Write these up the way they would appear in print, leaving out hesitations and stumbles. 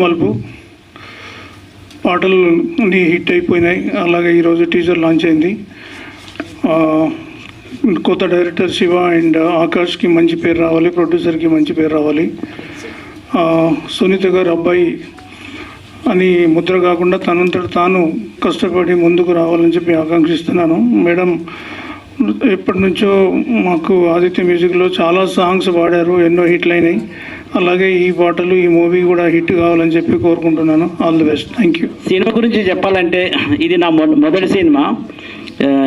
మలుపు పాటలు అన్నీ హిట్ అయిపోయినాయి. అలాగే ఈరోజు టీజర్ లాంచ్ అయింది. కొత్త డైరెక్టర్ శివ అండ్ ఆకాష్కి మంచి పేరు రావాలి, ప్రొడ్యూసర్కి మంచి పేరు రావాలి. సునీత గారు అబ్బాయి అని ముద్ర కాకుండా తనంతట తాను కష్టపడి ముందుకు రావాలని చెప్పి ఆకాంక్షిస్తున్నాను. మేడం ఎప్పటి నుంచో మాకు ఆదిత్య మ్యూజిక్లో చాలా సాంగ్స్ పాడారు, ఎన్నో హిట్లు అయినాయి. అలాగే ఈ పాటలు, ఈ మూవీ కూడా హిట్ కావాలని చెప్పి కోరుకుంటున్నాను. All the best. Thank you. Cinema గురించి చెప్పాలంటే ఇది నా మొదటి సినిమా.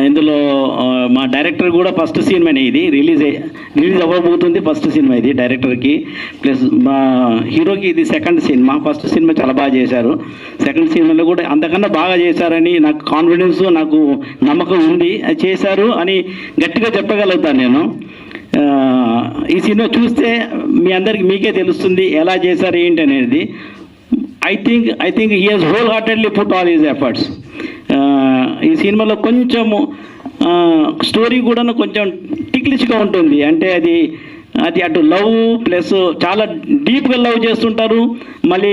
ఇందులో మా డైరెక్టర్ కూడా ఫస్ట్ సినిమానే. ఇది రిలీజ్ అవ్వబోతుంది ఫస్ట్ సినిమా ఇది డైరెక్టర్కి. ప్లస్ మా హీరోకి ఇది సెకండ్ సినిమా. ఫస్ట్ సినిమా చాలా బాగా చేశారు, సెకండ్ సినిమాలో కూడా అంతకన్నా బాగా చేశారని నాకు కాన్ఫిడెన్స్, నాకు నమ్మకం ఉంది. చేశారు అని గట్టిగా చెప్పగలుగుతాను నేను. ఈ సినిమా చూస్తే మీ అందరికి మీకే తెలుస్తుంది ఎలా చేశారు ఏంటి అనేది. I think he has whole heartedly put all his efforts. ఈ సినిమాలో కొంచెము స్టోరీ కూడా కొంచెం టిక్లిష్గా ఉంటుంది. అంటే అది అటు లవ్ ప్లస్ చాలా డీప్గా లవ్ చేస్తుంటారు, మళ్ళీ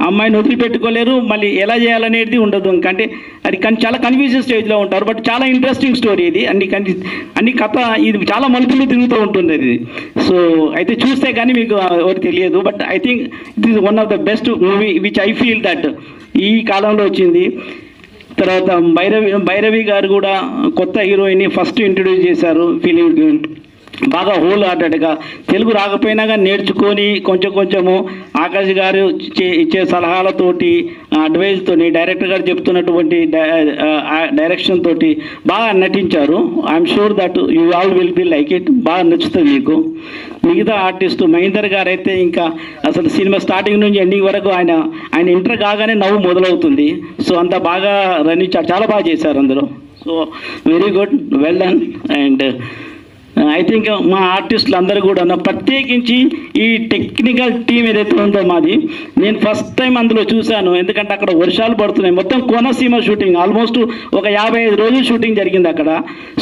అమ్మాయిని వదిలిపెట్టుకోలేరు, మళ్ళీ ఎలా చేయాలనేది ఉండదు. అంటే అది చాలా కన్ఫ్యూజన్ స్టేజ్లో ఉంటారు. బట్ చాలా ఇంట్రెస్టింగ్ స్టోరీ ఇది. అన్ని కథ ఇది చాలా మలుపులు తిరుగుతూ ఉంటుంది అది. సో అయితే చూస్తే కానీ మీకు ఎవరు తెలియదు. But I think it is one of the best movie which I feel that ఈ కాలంలో వచ్చింది. తర్వాత భైరవి గారు కూడా కొత్త హీరోయిన్ని ఫస్ట్ ఇంట్రడ్యూస్ చేశారు. ఫిలిం బాగా హోల్ హార్టెడ్గా తెలుగు రాకపోయినా కానీ నేర్చుకొని కొంచెము ఆకాష్ గారు ఇచ్చే సలహాలతోటి, అడ్వైజ్తోని, డైరెక్టర్ గారు చెప్తున్నటువంటి డైరెక్షన్ తోటి బాగా నటించారు. I'm sure that you all will be like it. బాగా నచ్చుతుంది మీకు. మిగతా ఆర్టిస్టు మహేందర్ గారు అయితే ఇంకా అసలు సినిమా స్టార్టింగ్ నుంచి ఎండింగ్ వరకు ఆయన ఎంటర్ కాగానే నవ్వు మొదలవుతుంది. సో అంత బాగా చాలా బాగా చేశారు అందరూ. So very good, well done. And I think మా ఆర్టిస్టులు అందరూ కూడా ప్రత్యేకించి ఈ టెక్నికల్ టీం ఏదైతే ఉందో మాది, నేను ఫస్ట్ టైం అందులో చూశాను. ఎందుకంటే అక్కడ వర్షాలు పడుతున్నాయి. మొత్తం కోనసీమ షూటింగ్ ఆల్మోస్ట్ ఒక 55 రోజులు షూటింగ్ జరిగింది అక్కడ.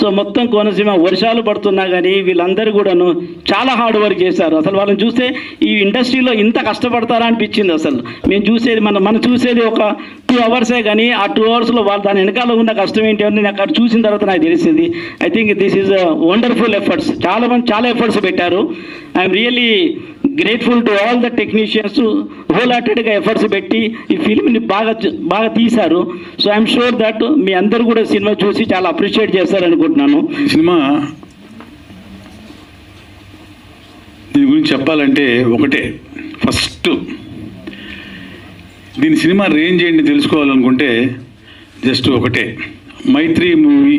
సో మొత్తం కోనసీమ వర్షాలు పడుతున్నా కానీ వీళ్ళందరూ కూడాను చాలా హార్డ్ వర్క్ చేశారు. అసలు వాళ్ళని చూస్తే ఈ ఇండస్ట్రీలో ఇంత కష్టపడతారా అనిపించింది. అసలు మేము చూసేది మనం చూసేది ఒక 2 అవర్సే, కానీ ఆ 2 అవర్స్లో వాళ్ళు దాని వెనకాల ఉన్న కష్టం ఏంటి అని నేను అక్కడ చూసిన తర్వాత నాకు తెలిసింది. I think this is wonderful efforts. చాలా మంది చాలా ఎఫర్ట్స్ పెట్టారు. I'm really grateful to all the technicians. Whole హార్టెడ్గా ఎఫర్ట్స్ పెట్టి ఈ ఫిల్మ్ని బాగా తీశారు. సో ఐఎమ్ షూర్ దట్ మీ అందరూ కూడా సినిమా చూసి చాలా అప్రిషియేట్ చేస్తారనుకుంటున్నాను. సినిమా దీని గురించి చెప్పాలంటే ఒకటే, ఫస్ట్ దీని సినిమా రేంజ్ ఏంటి తెలుసుకోవాలనుకుంటే జస్ట్ ఒకటే, మైత్రి మూవీ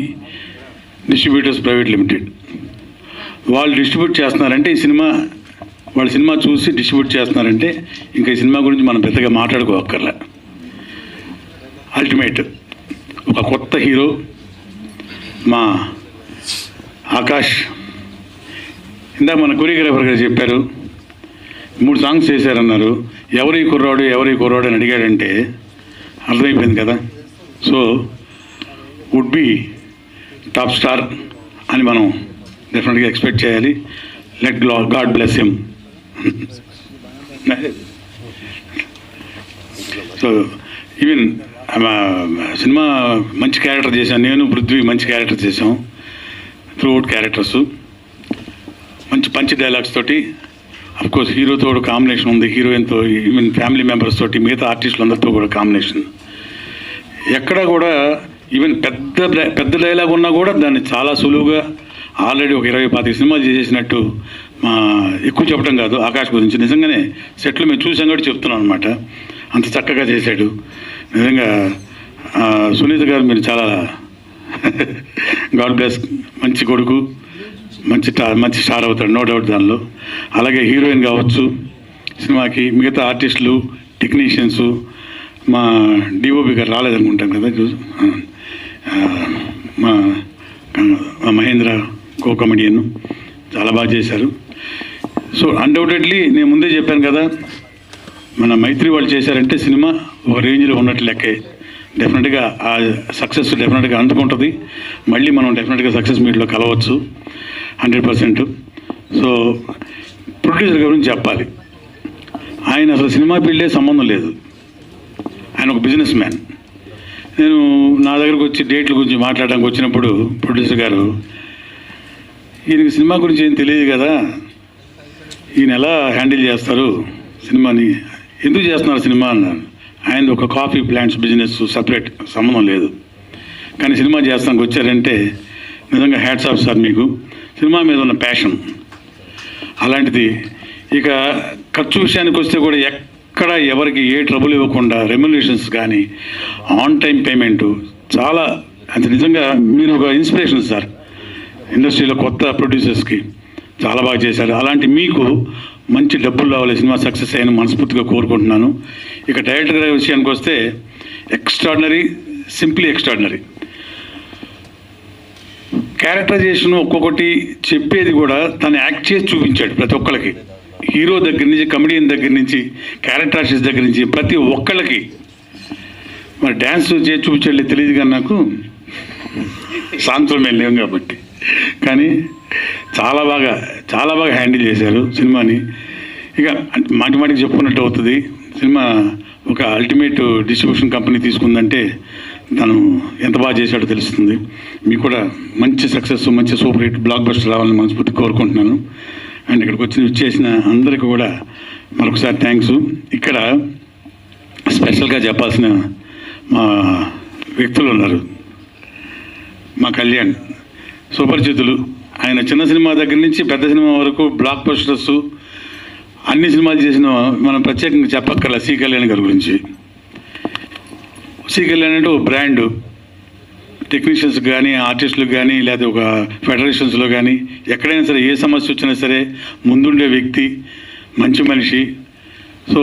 డిస్ట్రిబ్యూటర్స్ ప్రైవేట్ లిమిటెడ్ వాళ్ళు డిస్ట్రిబ్యూట్ చేస్తున్నారంటే ఈ సినిమా, వాళ్ళ సినిమా చూసి డిస్ట్రిబ్యూట్ చేస్తున్నారంటే ఇంకా ఈ సినిమా గురించి మనం పెద్దగా మాట్లాడుకోవక్కర్లే. అల్టిమేట్ ఒక కొత్త హీరో మా ఆకాష్. ఇందాక మన కొరియోగ్రాఫర్ గారు చెప్పారు 3 సాంగ్స్ చేశారన్నారు. ఎవరి కుర్రాడు అని అడిగాడంటే అర్థమైపోయింది కదా. So would be top star అని మనం డెఫినెట్గా ఎక్స్పెక్ట్ చేయాలి. Let God bless him. So even cinema మంచి క్యారెక్టర్ చేశాను నేను, పృథ్వీ మంచి క్యారెక్టర్ చేసాం. త్రూఅవుట్ క్యారెక్టర్స్ మంచి డైలాగ్స్ తోటి. అఫ్కోర్స్ హీరోతో కూడా కాంబినేషన్ ఉంది, హీరోయిన్తో, ఈవెన్ ఫ్యామిలీ మెంబర్స్ తోటి, మిగతా ఆర్టిస్టులందరితో కూడా కాంబినేషన్. ఎక్కడ కూడా ఈవెన్ పెద్ద డైలాగ్ ఉన్నా కూడా దాన్ని చాలా సులువుగా ఆల్రెడీ ఒక 20-25 సినిమాలు చేసేసినట్టు. ఎక్కువ చెప్పడం కాదు ఆకాష్ గురించి, నిజంగానే సెట్లు మేము చూసాం కూడా చెప్తున్నాం అనమాట. అంత చక్కగా చేశాడు నిజంగా. సునీత గారు మీరు చాలా గాడ్ బ్లెస్, మంచి కొడుకు, మంచి స్టార్ అవుతాడు, నో డౌట్ దానిలో. అలాగే హీరోయిన్ కావచ్చు సినిమాకి, మిగతా ఆర్టిస్టులు, టెక్నీషియన్స్, మా డిఓపి గారు రాలేదనుకుంటాం కదా, మా మహేంద్ర కో కమెడియన్ చాలా బాగా చేశారు. సో అన్డౌటెడ్లీ నేను ముందే చెప్పాను కదా, మన మైత్రి వాళ్ళు చేశారంటే సినిమా ఒక రేంజ్లో ఉన్నట్టు లెక్కే. డెఫినెట్గా ఆ సక్సెస్ డెఫినెట్గా అందుకుంటుంది. మళ్ళీ మనం డెఫినెట్గా సక్సెస్ మీట్లో కలవచ్చు 100%. సో ప్రొడ్యూసర్ గురించి చెప్పాలి. ఆయన అసలు సినిమా ఫీల్డే సంబంధం లేదు, ఆయన ఒక బిజినెస్ మ్యాన్. నేను నా దగ్గరకు వచ్చి డేట్ల గురించి మాట్లాడడానికి వచ్చినప్పుడు ప్రొడ్యూసర్ గారు, ఈయనకి సినిమా గురించి ఏం తెలియదు కదా, ఈయన ఎలా హ్యాండిల్ చేస్తారు సినిమాని, ఎందుకు చేస్తున్నారు సినిమా అన్నాను. ఆయన ఒక కాఫీ ప్లాంట్స్ బిజినెస్ సపరేట్, సంబంధం లేదు, కానీ సినిమా చేస్తానికి వచ్చారంటే నిజంగా హ్యాట్స్ ఆఫ్ సార్, మీకు సినిమా మీద ఉన్న ప్యాషన్ అలాంటిది. ఇక ఖర్చు విషయానికి వస్తే కూడా ఎక్కడ ఎవరికి ఏ ట్రబుల్ ఇవ్వకుండా రెమ్యునరేషన్స్ కానీ ఆన్ టైం పేమెంటు చాలా, అంటే నిజంగా మీరు ఒక ఇన్స్పిరేషన్ సార్ ఇండస్ట్రీలో కొత్త ప్రొడ్యూసర్స్కి. చాలా బాగా చేశారు. అలాంటి మీకు మంచి డబ్బులు రావాలి, సినిమా సక్సెస్ అయిన మనస్ఫూర్తిగా కోరుకుంటున్నాను. ఇక డైరెక్టర్ గారి విషయానికి వస్తే ఎక్స్ట్రాడినరీ, సింప్లీ ఎక్స్ట్రాడినరీ. క్యారెక్టరైజేషన్ ఒక్కొక్కటి చెప్పేది కూడా తను యాక్ట్ చేసి చూపించాడు ప్రతి ఒక్కరికి. హీరో దగ్గర నుంచి, కమెడియన్ దగ్గర నుంచి, క్యారెక్టర్ ఆర్టిస్ట్ దగ్గర నుంచి ప్రతి ఒక్కళ్ళకి. మరి డ్యాన్స్ చేసి చూపించాడు తెలియదు కానీ నాకు, సాంత్వం లేవు కాబట్టి, కానీ చాలా బాగా హ్యాండిల్ చేశారు సినిమాని. ఇక మాటికి చెప్పుకున్నట్టు అవుతుంది, సినిమా ఒక అల్టిమేట్ డిస్ట్రిబ్యూషన్ కంపెనీ తీసుకుందంటే తను ఎంత బాగా చేశాడో తెలుస్తుంది. మీకు కూడా మంచి సక్సెస్, మంచి సూపర్ హిట్ బ్లాక్ బస్టర్ రావాలని మనస్ఫూర్తి కోరుకుంటున్నాను. అండ్ ఇక్కడికి వచ్చేసిన అందరికీ కూడా మరొకసారి థ్యాంక్స్. ఇక్కడ స్పెషల్గా చెప్పాల్సిన మా వ్యక్తులు ఉన్నారు. మా కళ్యాణ్ సుపరిచితులు, ఆయన చిన్న సినిమా దగ్గర నుంచి పెద్ద సినిమా వరకు బ్లాక్ బస్టర్స్ అన్ని సినిమాలు చేసిన, మనం ప్రత్యేకంగా చెప్పక్కర్ల సి కళ్యాణ్ గారి గురించి. సి కళ్యాణ్ అంటే ఒక బ్రాండ్, టెక్నీషియన్స్ కానీ, ఆర్టిస్టులకు కానీ, లేదా ఒక ఫెడరేషన్స్లో కానీ ఎక్కడైనా సరే ఏ సమస్య వచ్చినా సరే ముందుండే వ్యక్తి, మంచి మనిషి. సో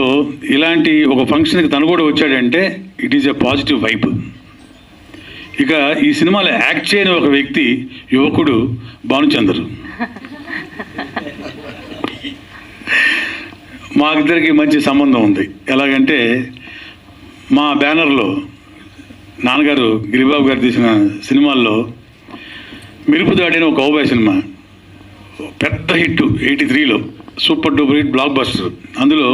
ఇలాంటి ఒక ఫంక్షన్కి తను కూడా వచ్చాడంటే it is a positive vibe. ఇక ఈ సినిమాలో యాక్ట్ చేయని ఒక వ్యక్తి, యువకుడు భానుచందర్. మా ఇద్దరికి మంచి సంబంధం ఉంది. ఎలాగంటే మా బ్యానర్లో నాన్నగారు గిరిబాబు గారు తీసిన సినిమాల్లో మెరుపుదాడి అని ఒక కౌబాయ్ సినిమా పెద్ద హిట్ 83లో, super duper hit, blockbuster. అందులో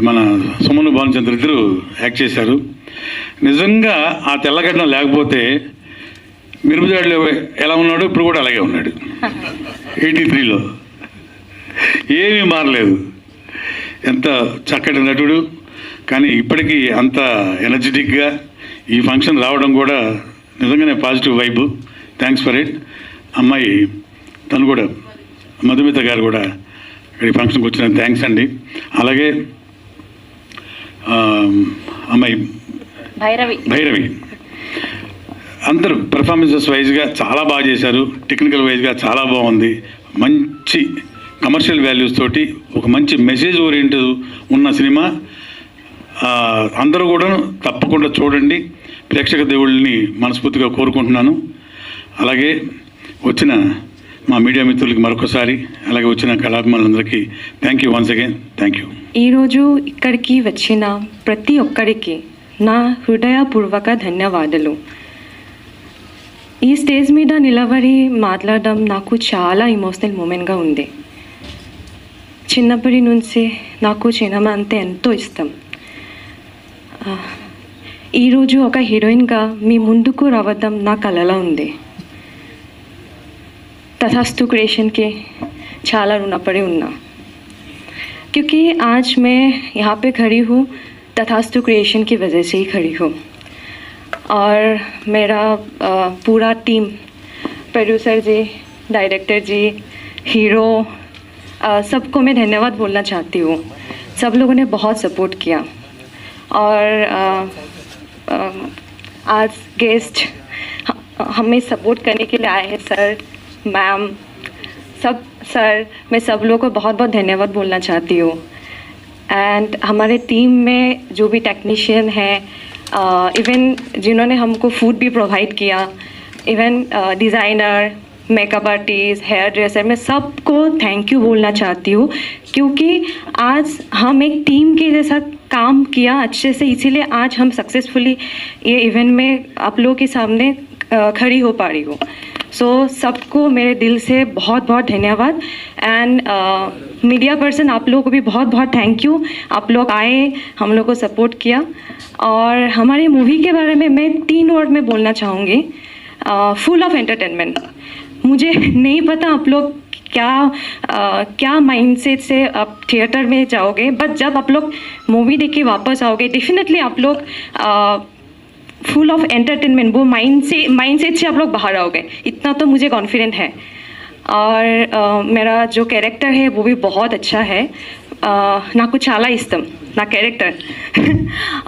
మన సుమన్ భానుచంద్ర ఇద్దరు యాక్ట్ చేశారు. నిజంగా ఆ తెల్లగడ్డం లేకపోతే మిరుపుదాడిలో ఎలా ఉన్నాడు ఇప్పుడు కూడా అలాగే ఉన్నాడు. 83లో ఏమీ మారలేదు. ఎంత చక్కటి నటుడు, కానీ ఇప్పటికీ అంత ఎనర్జెటిక్గా ఈ ఫంక్షన్ రావడం కూడా నిజంగానే positive vibe. Thanks for it. అమ్మాయి తను కూడా, మధుమిత గారు కూడా ఈ ఫంక్షన్కి వచ్చిన థ్యాంక్స్ అండి. అలాగే అమ్మాయి భైరవి, అందరూ పెర్ఫార్మెన్సెస్ వైజ్గా చాలా బాగా చేశారు, టెక్నికల్ వైజ్గా చాలా బాగుంది. మంచి కమర్షియల్ వాల్యూస్ తోటి ఒక మంచి మెసేజ్ ఓరియంట్ ఉన్న సినిమా. అందరూ కూడా తప్పకుండా చూడండి. ప్రేక్షక దేవుళ్ళని మనస్ఫూర్తిగా కోరుకుంటున్నాను. అలాగే వచ్చిన మా మీడియా మిత్రులకి మరొకసారి, అలాగే వచ్చిన కళాభిమానులందరికీ thank you once again. Thank you. ఈరోజు ఇక్కడికి వచ్చిన ప్రతి ఒక్కరికి నా హృదయపూర్వక ధన్యవాదాలు. ఈ స్టేజ్ మీద నిలబడి మాట్లాడడం నాకు చాలా ఎమోషనల్ మూమెంట్గా ఉంది. చిన్నప్పటి నుంచి నాకు సినిమా అంటే ఎంతో ఇష్టం. ఈరోజు ఒక హీరోయిన్గా మీ ముందుకు రావడం నా కలలా ఉంది. तथास्तु क्रिएशन के చాలా రుణపడి ఉన్నా. क्योंकि आज मैं यहाँ पे खड़ी हूँ तथास्तु क्रिएशन की वजह से ही खड़ी हूँ. और मेरा पूरा टीम, प्रोड्यूसर जी, डायरेक्टर जी, हीरो, सबको मैं धन्यवाद बोलना चाहती हूँ. सब लोगों ने बहुत सपोर्ट किया. और आज गेस्ट हमें सपोर्ट करने के लिए आए हैं सर, मैम, सब सर, मैं सब लोगों को बहुत बहुत धन्यवाद बोलना चाहती हूँ. एंड हमारे टीम में जो भी टेक्नीशियन हैं, इवन जिन्होंने हमको फूड भी प्रोवाइड किया, even designer, makeup artist, hairdresser, मैं सबको थैंक यू बोलना चाहती हूँ, क्योंकि आज हम एक टीम के जैसा काम किया अच्छे से, इसीलिए आज हम सक्सेसफुली ये इवेंट में आप लोगों के सामने खड़ी हो पा रही हूँ। सो सबको मेरे दिल से बहुत बहुत धन्यवाद। एंड मीडिया पर्सन आप लोगों को भी बहुत बहुत थैंक यू, आप लोग आए, हम लोग को सपोर्ट किया। और हमारी मूवी के बारे में मैं 3 वर्ड में बोलना चाहूँगी, फुल ऑफ एंटरटेनमेंट। मुझे नहीं पता आप लोग क्या माइंडसेट से आप थिएटर में जाओगे, बट जब आप लोग मूवी देख के वापस आओगे, डेफिनेटली आप लोग फुल ऑफ एंटरटेनमेंट, वो माइंडसेट से आप लोग बाहर आओगे, इतना तो मुझे कॉन्फिडेंट है। और मेरा जो कैरेक्टर है वो भी बहुत अच्छा है, నాకు చాలా ఇష్టం నా कैरेक्टर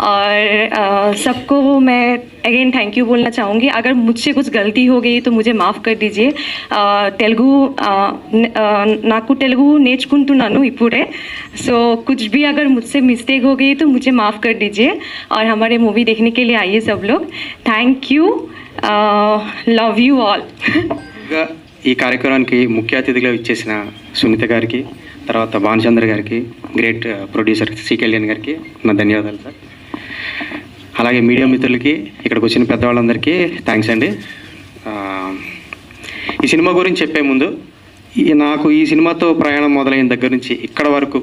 और सबको मैं अगेन थैंक यू बोलना चाहूँगी। अगर मुझसे कुछ गलती हो गई तो मुझे माफ़ कर दीजिए। तेलुगु నాకు తెలుగు నేర్చుకుంటున్నాను ఇప్పుడే, सो कुछ भी अगर मुझसे मिस्टेक हो गई तो मुझे माफ़ कर दीजिए। और हमारे मूवी देखने के लिए आइए सब लोग। Thank you, love you all. ఈ కార్యక్రమానికి ముఖ్య అతిథిగా ఇచ్చేసిన సునీత గారికి, తర్వాత భానుచంద్ర గారికి, గ్రేట్ ప్రొడ్యూసర్ సి కళ్యాణ్ గారికి నా ధన్యవాదాలు సార్। అలాగే మీడియా మిత్రులకి, ఇక్కడికి వచ్చిన పెద్దవాళ్ళందరికీ థ్యాంక్స్ అండి। ఈ సినిమా గురించి చెప్పే ముందు, నాకు ఈ సినిమాతో ప్రయాణం మొదలైన దగ్గర నుంచి ఇక్కడ వరకు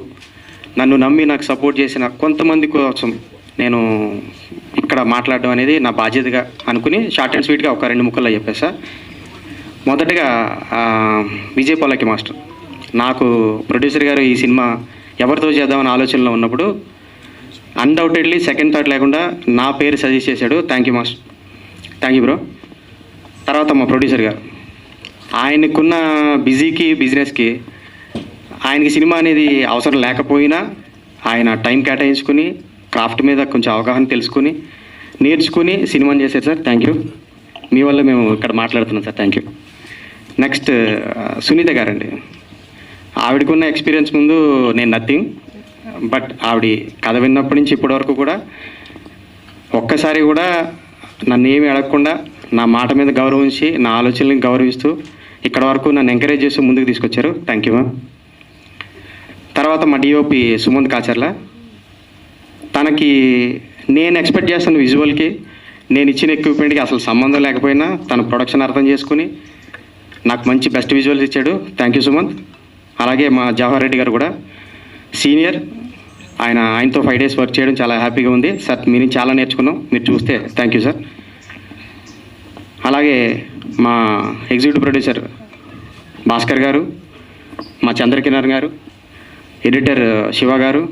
నన్ను నమ్మి నాకు సపోర్ట్ చేసిన కొంతమంది కోసం నేను ఇక్కడ మాట్లాడడం అనేది నా బాధ్యతగా అనుకుని షార్ట్ అండ్ స్వీట్గా ఒక 2 ముక్కల్లో చెప్పేసా। మొదటగా విజయ్ పల్లకి మాస్టర్, నాకు ప్రొడ్యూసర్ గారు ఈ సినిమా ఎవరితో చేద్దామని ఆలోచనలో ఉన్నప్పుడు అన్డౌటెడ్లీ సెకండ్ థాట్ లేకుండా నా పేరు సజెస్ట్ చేశాడు। Thank you master, thank you bro. తర్వాత మా ప్రొడ్యూసర్ గారు, ఆయనకున్న బిజీకి బిజినెస్కి ఆయనకి సినిమా అనేది అవసరం లేకపోయినా ఆయన టైం కేటాయించుకుని క్రాఫ్ట్ మీద కొంచెం అవగాహన తెలుసుకుని నేర్చుకుని సినిమాని చేశారు సార్। థ్యాంక్ యూ, మీ వల్ల మేము ఇక్కడ మాట్లాడుతున్నాం sir. Thank you. Next Sunitha గారండి, ఆవిడకున్న ఎక్స్పీరియన్స్ ముందు నేను నథింగ్, బట్ ఆవిడ కథ విన్నప్పటి నుంచి ఇప్పటి వరకు కూడా ఒక్కసారి కూడా నన్ను ఏమి అడగకుండా నా మాట మీద గౌరవించి నా ఆలోచనలకు గౌరవిస్తూ ఇక్కడ వరకు నన్ను ఎంకరేజ్ చేస్తూ ముందుకు తీసుకొచ్చారు। Thank you ma'am. తర్వాత మా డిఓపి సుమంత్ కాచర్ల, తనకి నేను ఎక్స్పెక్ట్ చేస్తున్న విజువల్కి నేను ఇచ్చిన ఎక్విప్మెంట్కి అసలు సంబంధం లేకపోయినా తన ప్రొడక్షన్ అర్థం చేసుకుని నాకు మంచి బెస్ట్ విజువల్స్ ఇచ్చాడు। Thank you Sumanth. అలాగే మా జవహర్ రెడ్డి గారు కూడా సీనియర్, ఆయనతో 5 days వర్క్ చేయడం చాలా హ్యాపీగా ఉంది సార్। మీరు చాలా నేర్చుకున్నాం, మీరు చూస్తే థ్యాంక్ యూ సార్। అలాగే మా ఎగ్జిక్యూటివ్ ప్రొడ్యూసర్ భాస్కర్ గారు, మా చంద్రకిరణ్ గారు, ఎడిటర్ శివ గారు,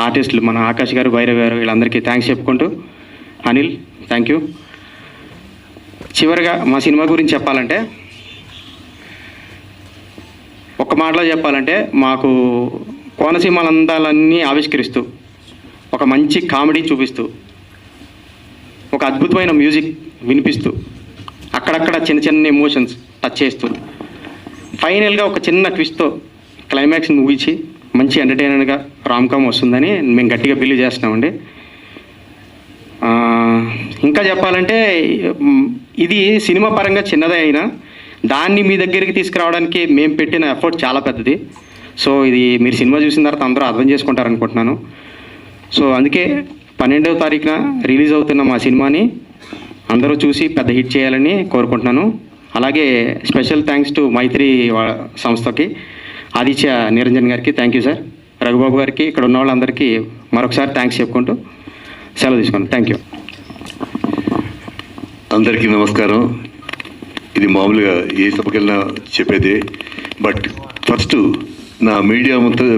ఆర్టిస్టులు మన ఆకాష్ గారు, భైరవ్ గారు, వీళ్ళందరికీ థ్యాంక్స్ చెప్పుకుంటూ, అనిల్ థ్యాంక్ యూ। చివరిగా మా సినిమా గురించి చెప్పాలంటే, ఒక మాటలో చెప్పాలంటే, మాకు కోనసీమ అందాలన్నీ ఆవిష్కరిస్తూ ఒక మంచి కామెడీ చూపిస్తూ ఒక అద్భుతమైన మ్యూజిక్ వినిపిస్తూ అక్కడక్కడ చిన్న చిన్న ఎమోషన్స్ టచ్ చేస్తూ ఫైనల్గా ఒక చిన్న ట్విస్ట్తో క్లైమాక్స్ ముగించి మంచి ఎంటర్టైనర్గా రామ్కామ్ వస్తుందని మేము గట్టిగా బిలీవ్ చేస్తున్నామండి। ఇంకా చెప్పాలంటే, ఇది సినిమా పరంగా చిన్నదే అయినా దాన్ని మీ దగ్గరికి తీసుకురావడానికి మేము పెట్టిన ఎఫర్ట్ చాలా పెద్దది। సో ఇది మీరు సినిమా చూసిన తర్వాత అందరూ అర్థం చేసుకుంటారనుకుంటున్నాను। సో అందుకే 12వ తారీఖున రిలీజ్ అవుతున్న మా సినిమాని అందరూ చూసి పెద్ద హిట్ చేయాలని కోరుకుంటున్నాను। అలాగే స్పెషల్ థ్యాంక్స్ టు మైత్రి సంస్థకి, ఆదిత్య నిరంజన్ గారికి థ్యాంక్ యూ సార్, రఘుబాబు గారికి, ఇక్కడ ఉన్న వాళ్ళందరికీ మరొకసారి థ్యాంక్స్ చెప్పుకుంటూ సెలవు తీసుకున్నాను। Thank you. అందరికీ నమస్కారం। ఇది మామూలుగా ఏ సభకెళ్ళినా చెప్పేదే, బట్ ఫస్ట్ నా మీడియా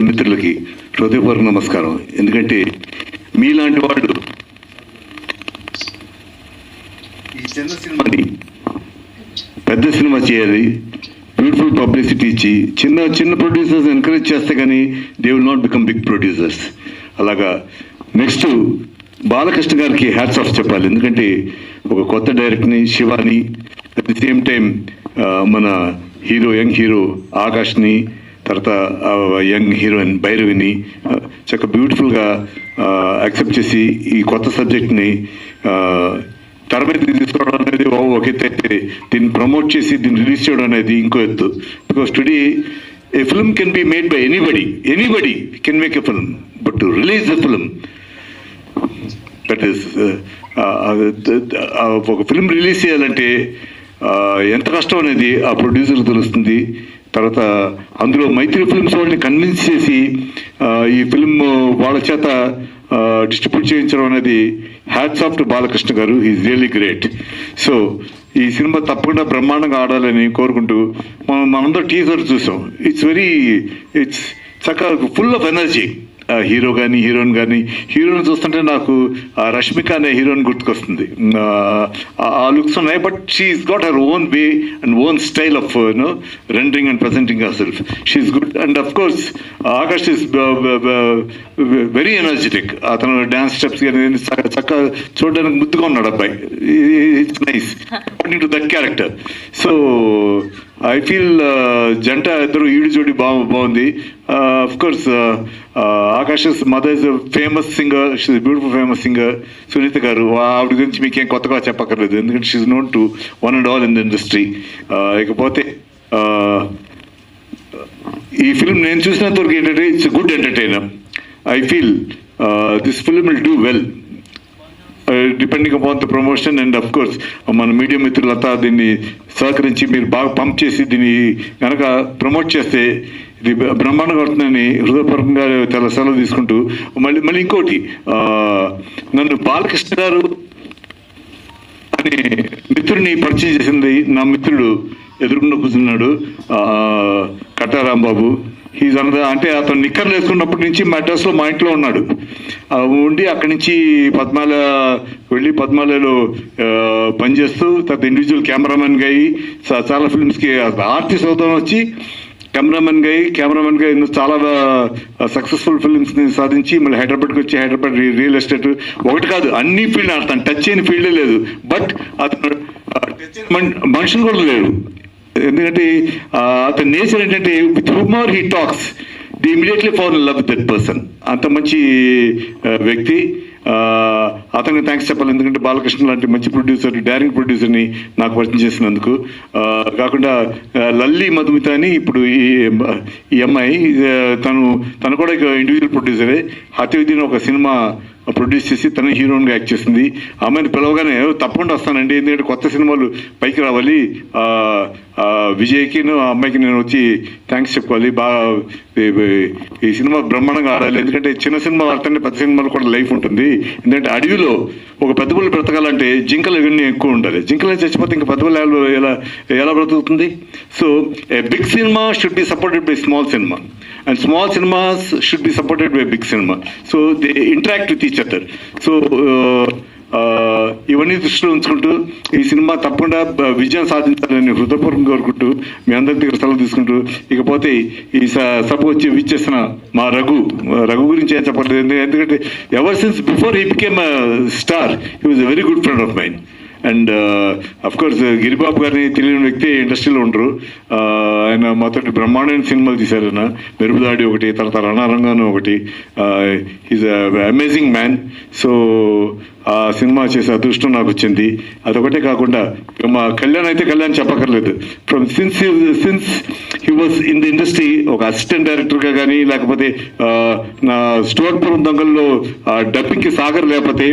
మిత్రులకి హృదయపూర్వక నమస్కారం। ఎందుకంటే మీలాంటి వాళ్ళు ఈ చిన్న సినిమాని పెద్ద సినిమా చేయాలి, బ్యూటిఫుల్ పబ్లిసిటీ ఇచ్చి చిన్న ప్రొడ్యూసర్స్ ఎంకరేజ్ చేస్తే కానీ they will not become big producers. అలాగా నెక్స్ట్ బాలకృష్ణ గారికి హ్యాట్స్ ఆఫ్ చెప్పాలి, ఎందుకంటే ఒక కొత్త డైరెక్టర్ని, Shivani, at the same time మన యంగ్ హీరో ఆకాష్ని, తర్వాత యంగ్ హీరోయిన్ భైరవిని చాలా బ్యూటిఫుల్గా యాక్సెప్ట్ చేసి ఈ కొత్త సబ్జెక్ట్ని తెర మీద తీసుకోవడం అనేది ఒక ఎత్తు అయితే దీన్ని ప్రమోట్ చేసి దీన్ని రిలీజ్ చేయడం అనేది ఇంకో ఎత్తు. Because today a film can be made by anybody can make a film, but to release a film, that is ఒక ఫిల్మ్ రిలీజ్ చేయాలంటే ఎంత కష్టం అనేది ఆ ప్రొడ్యూసర్ తెలుస్తుంది. తర్వాత అందులో మైత్రి ఫిల్మ్స్ వాళ్ళని కన్విన్స్ చేసి ఈ ఫిల్మ్ వాళ్ళ చేత డిస్ట్రిబ్యూట్ చేయించడం అనేది హ్యాట్స్ ఆఫ్ టు బాలకృష్ణ గారు. Is really great. సో ఈ సినిమా తప్పకుండా బ్రహ్మాండంగా ఆడాలని కోరుకుంటూ మనందరూ టీజర్ చూసాం. ఇట్స్ చక్కగా ఫుల్ ఆఫ్ ఎనర్జీ. హీరో కానీ హీరోయిన్ కానీ, హీరోయిన్ చూస్తుంటే నాకు రష్మిక అనే హీరోయిన్ గుర్తుకొస్తుంది. ఆ లుక్స్ ఉన్నాయి, but she's got her own way and own style of rendering and presenting herself. She's good. And of course Akash is very energetic. అతను dance steps కానీ చక్కగా చూడడానికి ముద్దుగా ఉన్నాడు అబ్బాయి. It's nice according to that character. So I feel జంట ఇద్దరు ఈడు జోడి బాగుంది. Of course Akash mother is famous singer, she's beautiful famous singer. Sunitha గారు, ఆవిడ గురించి మీకేం కొత్తగా చెప్పక్కర్లేదు, ఎందుకంటే she's known to one and all in the industry. ఇకపోతే ఈ ఫిల్మ్ నేను చూసినంత వరకు ఏంటంటే it's good entertainer. I feel this film will do well depending upon the promotion. And of course మన మీడియా మిత్రులంతా దీన్ని సహకరించి మీరు బాగా పంప్ చేసి దీన్ని కనుక ప్రమోట్ చేస్తే ఇది బ్రహ్మాండంగా అవుతుందని హృదయపూర్వకంగా చాలా సెలవు తీసుకుంటూ, మళ్ళీ ఇంకోటి, నన్ను బాలకృష్ణ గారు అనే మిత్రుడిని పరిచయం చేసింది నా మిత్రుడు ఎదురుకుండా కూర్చున్నాడు, కట్టారాంబాబు. He's another. అంటే అతను నిక్కర్లు వేసుకున్నప్పటి నుంచి మద్రాసులో మా ఇంట్లో ఉన్నాడు. ఉండి అక్కడి నుంచి పద్మాలలో పనిచేస్తూ తర్వాత ఇండివిజువల్ కెమెరామెన్గా అయ్యి చాలా ఫిల్మ్స్కి ఆర్టిస్ట్ అవుతాను వచ్చి కెమెరామెన్గా అయ్యి చాలా సక్సెస్ఫుల్ ఫిల్మ్స్ని సాధించి మళ్ళీ హైదరాబాద్కి వచ్చి హైదరాబాద్ రియల్ ఎస్టేట్ ఒకటి కాదు అన్ని ఫీల్డ్ ఆడతాను. టచ్ అయిన ఫీల్డే లేదు. బట్ అతను మనుషులు కూడా లేరు. ఎందుకంటే అతని నేచర్ ఏంటంటే with humour he talks, the immediately fall in love with that person. అంత మంచి వ్యక్తి. అతనికి థ్యాంక్స్ చెప్పాలి, ఎందుకంటే బాలకృష్ణ లాంటి మంచి ప్రొడ్యూసర్, డైరెక్ట్ ప్రొడ్యూసర్ని నాకు పరిచయం చేసినందుకు. కాకుండా లల్లి మధుమిత అని ఇప్పుడు ఈ అమ్మాయి, తను కూడా ఇండివిజువల్ ప్రొడ్యూసరే. అతివిధిని ఒక సినిమా ప్రొడ్యూస్ చేసి తన హీరోయిన్గా యాక్ట్ చేసింది. అమ్మాయిని పిలవగానే తప్పకుండా వస్తానండి, ఎందుకంటే కొత్త సినిమాలు పైకి రావాలి, విజయ్కి ఆ అమ్మాయికి నేను వచ్చి థ్యాంక్స్ చెప్పుకోవాలి, బాగా ఈ సినిమా బ్రహ్మాండంగా ఆడాలి. ఎందుకంటే చిన్న సినిమా ఆడితేనే పెద్ద సినిమాలు కూడా లైఫ్ ఉంటుంది. ఎందుకంటే అడవిలో ఒక పెద్ద పుల్లి బ్రతకాలంటే జింకలు ఇవన్నీ ఎక్కువ ఉండాలి. జింకలు చచ్చిపోతే ఇంకా పెద్ద పుల్లి ఎలా బ్రతుకుతుంది? So a big cinema should be supported by small cinema, and small cinemas should be supported by big cinema, so they interact with each other. So ఇవన్నీ దృష్టిలో ఉంచుకుంటూ ఈ సినిమా తప్పకుండా విజయం సాధించాలని హృదయపూర్వకంగా కోరుకుంటూ మీ అందరి దగ్గర సెలవు తీసుకుంటూ, ఇకపోతే ఈ సభకు వచ్చి విచ్చేసిన మా రఘు గురించి ఏం చెప్పట్లేదు. ఎందుకంటే ever since before he became star he was a very good friend of mine. And of course Giribabu గారిని తెలియని వ్యక్తి ఇండస్ట్రీలో ఉండరు. ఆయన మాతోటి బ్రహ్మాండమైన సినిమాలు తీశారు. ఆయన మెరుపుదాడి ఒకటి, తర్వాత రణరంగాను ఒకటి. Is amazing man. సో ఆ సినిమా చేసే అదృష్టం నాకు వచ్చింది. అదొకటే కాకుండా మా కళ్యాణ్ చెప్పక్కర్లేదు. Since he was in the industry ఒక అసిస్టెంట్ డైరెక్టర్గా కానీ, లేకపోతే నా స్టోర్పురం దొంగల్లో డబ్బింగ్కి సాగర్ లేకపోతే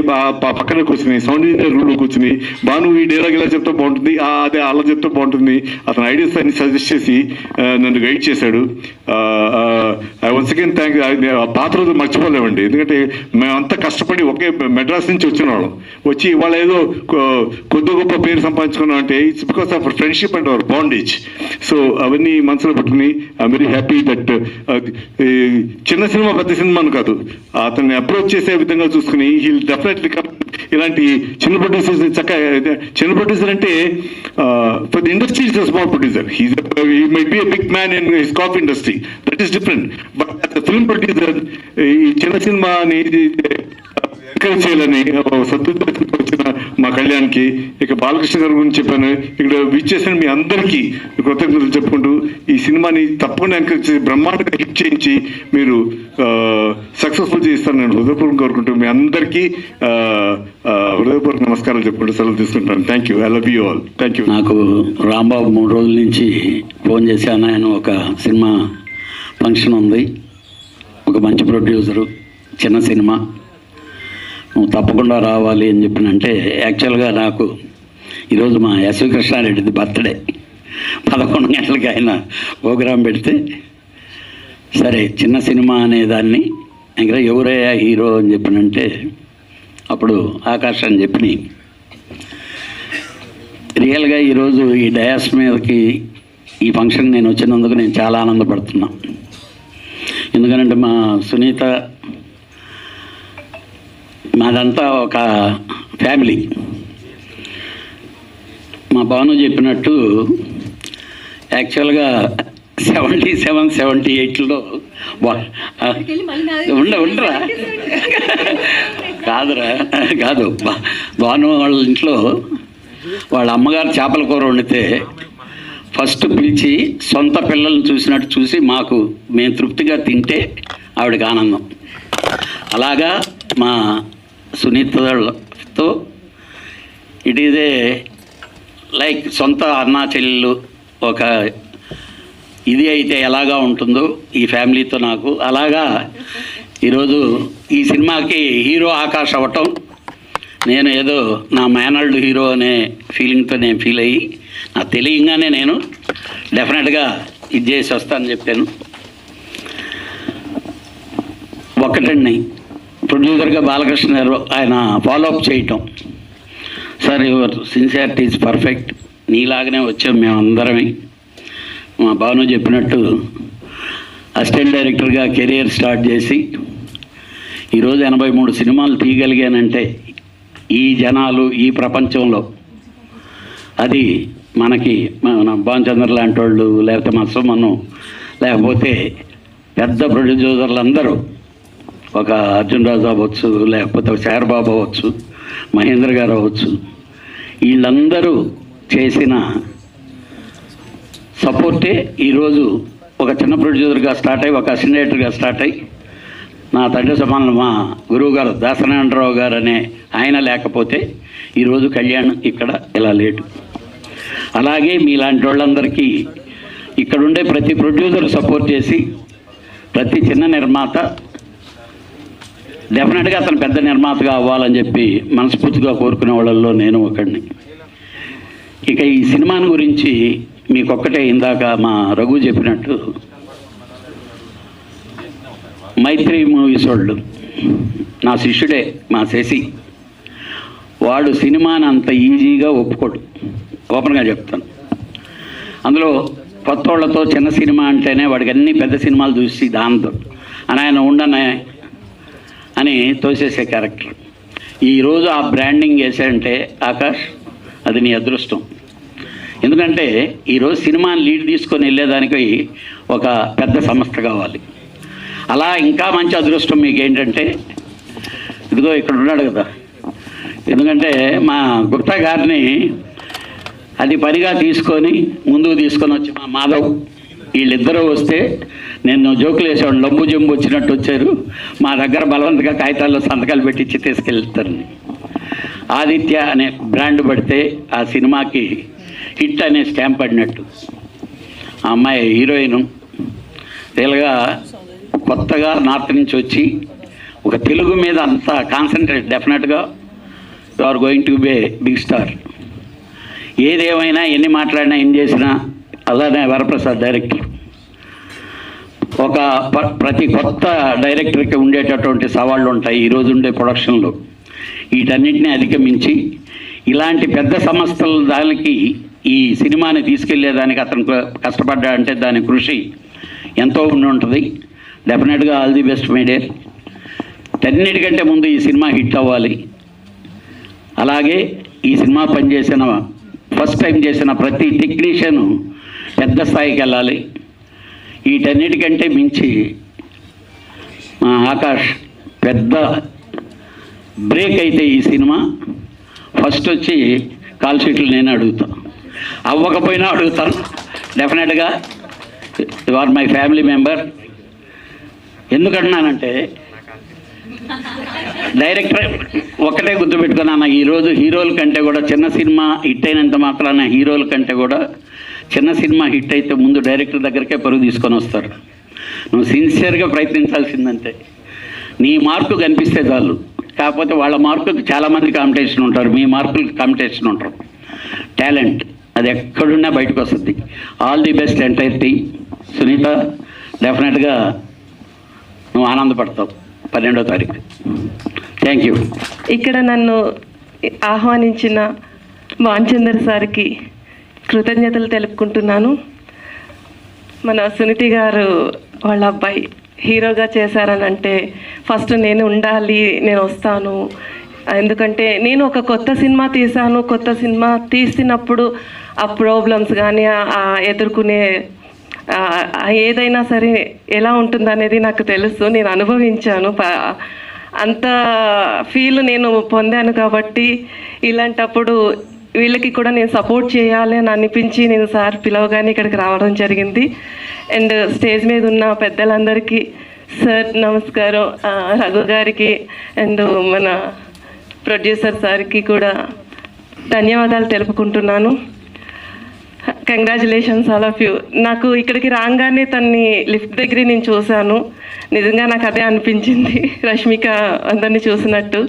పక్కన కూర్చుని సౌండ్ ఇంజనీర్ రూమ్లో కూర్చుని బాను ఈ డైలాగ్ ఇలా చెప్తే బాగుంటుంది, అదే అలా చెప్తే బాగుంటుంది, అతని ఐడియాస్ అన్ని సజెస్ట్ చేసి నన్ను గైడ్ చేశాడు. I once again thank. పాత రోజు మర్చిపోలేమండి, ఎందుకంటే మేమంతా కష్టపడి ఒకే మెడ్రాస్ నుంచి వచ్చిన వాళ్ళం. వచ్చి ఇవాళ ఏదో కొద్ది గొప్ప పేరు సంపాదించుకున్నాం అంటే it's because of friendship and hour bondage. So అవన్నీ మనసులో పెట్టుకుని ఐఎమ్ వెరీ హ్యాపీ దట్ చిన్న సినిమా పెద్ద సినిమా అని కాదు, అతన్ని అప్రోచ్ చేసే విధంగా చూసుకుని హీల్ డెఫినెట్లీ కమ్. ఇలాంటి చిన్న ప్రొడ్యూసర్స్ చిన్న ప్రొడ్యూసర్ అంటే for the industry is a small producer. He might be a big man in his coffee industry, that is different. But film producer ఈ చిన్న సినిమాని ఎంకరేజ్ చేయాలని సద్దుద్దేశంతో వచ్చిన మా మా కళ్యాణ్కి, ఇక బాలకృష్ణ గారి గురించి చెప్పాను. ఇక్కడ విచ్చేసిన మీ అందరికీ కృతజ్ఞతలు చెప్పుకుంటూ ఈ సినిమాని తప్పకుండా ఎంకరేజ్ చేసి బ్రహ్మాండంగా హిట్ చేయించి మీరు సక్సెస్ఫుల్ చేయిస్తాను నేను హృదయపూర్వకంగా కోరుకుంటూ మీ అందరికీ హృదయపూర్వక నమస్కారాలు చెప్పుకుంటూ సెలవు తీసుకుంటాను. Thank you. I love you all. Thank you. నాకు రాంబాబు 3 రోజుల నుంచి ఫోన్ చేశాను. ఆయన ఒక సినిమా ఫంక్షన్ ఉంది, ఒక మంచి ప్రొడ్యూసరు, చిన్న సినిమా, నువ్వు తప్పకుండా రావాలి అని చెప్పినంటే, యాక్చువల్గా నాకు ఈరోజు మా ఎస్వి కృష్ణారెడ్డిది బర్త్డే, 11 గంటలకి ఆయన ప్రోగ్రాం పెడితే, సరే చిన్న సినిమా అనేదాన్ని ఇంకా ఎవరయ్యా హీరో అని చెప్పినంటే అప్పుడు ఆకాష్ అని చెప్పి, రియల్గా ఈరోజు ఈ డయాస్ మీదకి ఈ ఫంక్షన్ నేను వచ్చినందుకు నేను చాలా ఆనందపడుతున్నా. ఎందుకంటే మా సునీత, మాదంతా ఒక ఫ్యామిలీ. మా భాను చెప్పినట్టు యాక్చువల్గా 77, 78లో ఉండరా కాదు భాను వాళ్ళ ఇంట్లో వాళ్ళ అమ్మగారు చేపల కూర వండితే ఫస్ట్ పిలిచి సొంత పిల్లల్ని చూసినట్టు చూసి మేము తృప్తిగా తింటే ఆవిడకి ఆనందం. అలాగా మా సునీతతో ఇట్ ఈజ్ ఏ లైక్ సొంత అన్నా చెల్లెళ్ళు ఒక ఇది అయితే ఎలాగా ఉంటుందో ఈ ఫ్యామిలీతో నాకు అలాగా ఈరోజు ఈ సినిమాకి హీరో ఆకాష్ అవ్వటం, నేను ఏదో నా మేనల్డ్ హీరో అనే ఫీలింగ్తో నేను ఫీల్ అయ్యి నా తెలియంగానే నేను డెఫినెట్గా ఇది చేసి వస్తానని చెప్పాను. ఒక్కటండి, ప్రొడ్యూసర్గా బాలకృష్ణ గారు ఆయన ఫాలోఅప్ చేయటం, sir your sincerity is perfect, నీలాగనే వచ్చాం మేమందరమే. మా భాను చెప్పినట్టు అసిస్టెంట్ డైరెక్టర్గా కెరియర్ స్టార్ట్ చేసి ఈరోజు 83 సినిమాలు తీయగలిగానంటే ఈ జనాలు ఈ ప్రపంచంలో అది మనకి మన భానుచంద్ర లాంటి వాళ్ళు, లేకపోతే మా సుమను, లేకపోతే పెద్ద ప్రొడ్యూసర్లు అందరూ, ఒక అర్జున్ రాజు అవ్వచ్చు, లేకపోతే శారబాబు అవ్వచ్చు, మహేంద్ర గారు అవ్వచ్చు, వీళ్ళందరూ చేసిన సపోర్టే ఈరోజు ఒక చిన్న ప్రొడ్యూసర్గా స్టార్ట్ అయ్యి, ఒక అసిస్టెంట్ డైరెక్టర్గా స్టార్ట్ అయ్యి, నా తండ్రి సమానం మా గురువు గారు దాసనారాయణరావు గారు అనే ఆయన లేకపోతే ఈరోజు కళ్యాణ్ ఇక్కడ ఇలా లేడు. అలాగే మీలాంటి వాళ్ళందరికీ ఇక్కడుండే ప్రతి ప్రొడ్యూసర్ సపోర్ట్ చేసి, ప్రతి చిన్న నిర్మాత డెఫినెట్గా అతను పెద్ద నిర్మాతగా అవ్వాలని చెప్పి మనస్ఫూర్తిగా కోరుకునే వాళ్ళల్లో నేను ఒకడిని. ఇక ఈ సినిమాని గురించి మీకొక్కటే, ఇందాక మా రఘు చెప్పినట్టు మైత్రి మూవీస్ వాళ్ళు నా శిష్యుడే, మా శశి, వాడు సినిమాని అంత ఈజీగా ఒప్పుకోడు, ఓపెన్గా చెప్తాను. అందులో కొత్త వాళ్ళతో చిన్న సినిమా అంటేనే వాడికి అన్ని పెద్ద సినిమాలు చూసి దాంతో అని ఆయన ఉండనే అని తోసేసే క్యారెక్టర్. ఈరోజు ఆ బ్రాండింగ్ వేసాడంటే ఆకాష్, అది నీ అదృష్టం. ఎందుకంటే ఈరోజు సినిమాని లీడ్ తీసుకొని వెళ్ళేదానికి ఒక పెద్ద సంస్థ కావాలి. అలా ఇంకా మంచి అదృష్టం మీకు ఏంటంటే, ఇదిగో ఇక్కడ ఉన్నాడు కదా, ఎందుకంటే మా గుప్తా గారిని అది పనిగా తీసుకొని ముందుకు తీసుకొని వచ్చి మా మాధవ్ వీళ్ళిద్దరూ వస్తే నేను జోకులు వేసేవాడు, లంబు జంబు వచ్చినట్టు వచ్చారు, మా దగ్గర బలవంతంగా కాగితాల్లో సంతకాలు పెట్టించి తీసుకెళ్తారని. ఆదిత్య అనే బ్రాండ్ పడితే ఆ సినిమాకి హిట్ అనే స్టాంప్ పడినట్టు. ఆ అమ్మాయి హీరోయిన్ రియల్గా కొత్తగా నార్త్ నుంచి వచ్చి ఒక తెలుగు మీద అంత కాన్సన్ట్రేట్, డెఫినెట్గా you are going to be a big star. ఏదేమైనా ఎన్ని మాట్లాడినా ఏం చేసినా అలానే వరప్రసాద్ డైరెక్టర్ ఒక ప్రతి కొత్త డైరెక్టర్కి ఉండేటటువంటి సవాళ్ళు ఉంటాయి ఈరోజు ఉండే ప్రొడక్షన్లో. వీటన్నిటిని అధిగమించి ఇలాంటి పెద్ద సంస్థల దానికి ఈ సినిమాని తీసుకెళ్లేదానికి అతను కష్టపడ్డా అంటే దాని కృషి ఎంతో ఉండి ఉంటుంది. డెఫినెట్గా all the best my dear. అన్నిటికంటే ముందు ఈ సినిమా హిట్ అవ్వాలి. అలాగే ఈ సినిమా పనిచేసిన ఫస్ట్ టైం చేసిన ప్రతి టెక్నీషియన్ పెద్ద స్థాయికి వెళ్ళాలి. వీటన్నిటికంటే మించి మా ఆకాష్ పెద్ద బ్రేక్ అయితే ఈ సినిమా ఫస్ట్ వచ్చి కాల్ షీట్లు నేను అడుగుతాను, అవ్వకపోయినా అడుగుతాను. డెఫినెట్గా you are my family member. ఎందుకంటున్నానంటే డైరెక్టర్ ఒక్కటే గుర్తుపెట్టుకున్నాను, ఈరోజు హీరోల కంటే కూడా చిన్న సినిమా హిట్ అయినంత మాత్రాన హీరోల కంటే కూడా చిన్న సినిమా హిట్ అయితే ముందు డైరెక్టర్ దగ్గరికే పరుగు తీసుకొని వస్తారు. నువ్వు సిన్సియర్గా ప్రయత్నించాల్సిందంటే నీ మార్కు కనిపిస్తే చాలు. కాకపోతే వాళ్ళ మార్కుకి చాలామంది కాంపిటీషన్ ఉంటారు, మీ మార్కులకి కాంపిటీషన్ ఉంటారు. టాలెంట్ అది ఎక్కడున్నా బయటకు వస్తుంది. All the best entire team. Sunitha, డెఫినెట్గా నువ్వు ఆనందపడతావు 12వ తారీఖు. Thank you. ఇక్కడ నన్ను ఆహ్వానించిన వాంచందర్ సార్కి కృతజ్ఞతలు తెలుపుకుంటున్నాను. మన సునీతి గారు వాళ్ళ అబ్బాయి హీరోగా చేశారని అంటే ఫస్ట్ నేను ఉండాలి, నేను వస్తాను. ఎందుకంటే నేను ఒక కొత్త సినిమా తీశాను. కొత్త సినిమా తీసినప్పుడు ఆ ప్రాబ్లమ్స్ కానీ ఎదుర్కొనే ఏదైనా సరే ఎలా ఉంటుందనేది నాకు తెలుసు, నేను అనుభవించాను. అంత ఫీల్ నేను పొందాను. కాబట్టి ఇలాంటప్పుడు వీళ్ళకి కూడా నేను సపోర్ట్ చేయాలి అని అనిపించి నేను సార్ పిలవగానే ఇక్కడికి రావడం జరిగింది. అండ్ స్టేజ్ మీద ఉన్న పెద్దలందరికీ సార్ నమస్కారం, రఘు గారికి అండ్ మన ప్రొడ్యూసర్ సార్కి కూడా ధన్యవాదాలు తెలుపుకుంటున్నాను. Congratulations all of you. నాకు ఇక్కడికి రాగానే తన్ని లిఫ్ట్ దగ్గర నేను చూశాను. నిజంగా నాకు అదే అనిపించింది, రష్మిక అందరినీ చూసినట్టు.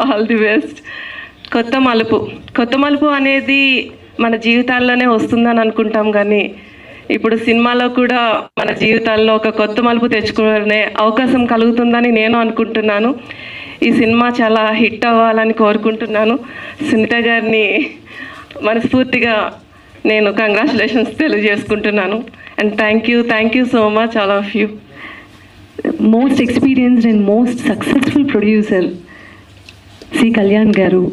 All the best. కొత్త మలుపు అనేది మన జీవితాల్లోనే వస్తుందని అనుకుంటాం, కానీ ఇప్పుడు సినిమాలో కూడా మన జీవితాల్లో ఒక కొత్త మలుపు తెచ్చుకునే అవకాశం కలుగుతుందని నేను అనుకుంటున్నాను. ఈ సినిమా చాలా హిట్ అవ్వాలని కోరుకుంటున్నాను. సునీత గారిని మనస్ఫూర్తిగా నేను కంగ్రాచులేషన్స్ తెలియజేసుకుంటున్నాను. And thank you so much all of you. Most experienced and most successful producer C Kalyan గారు.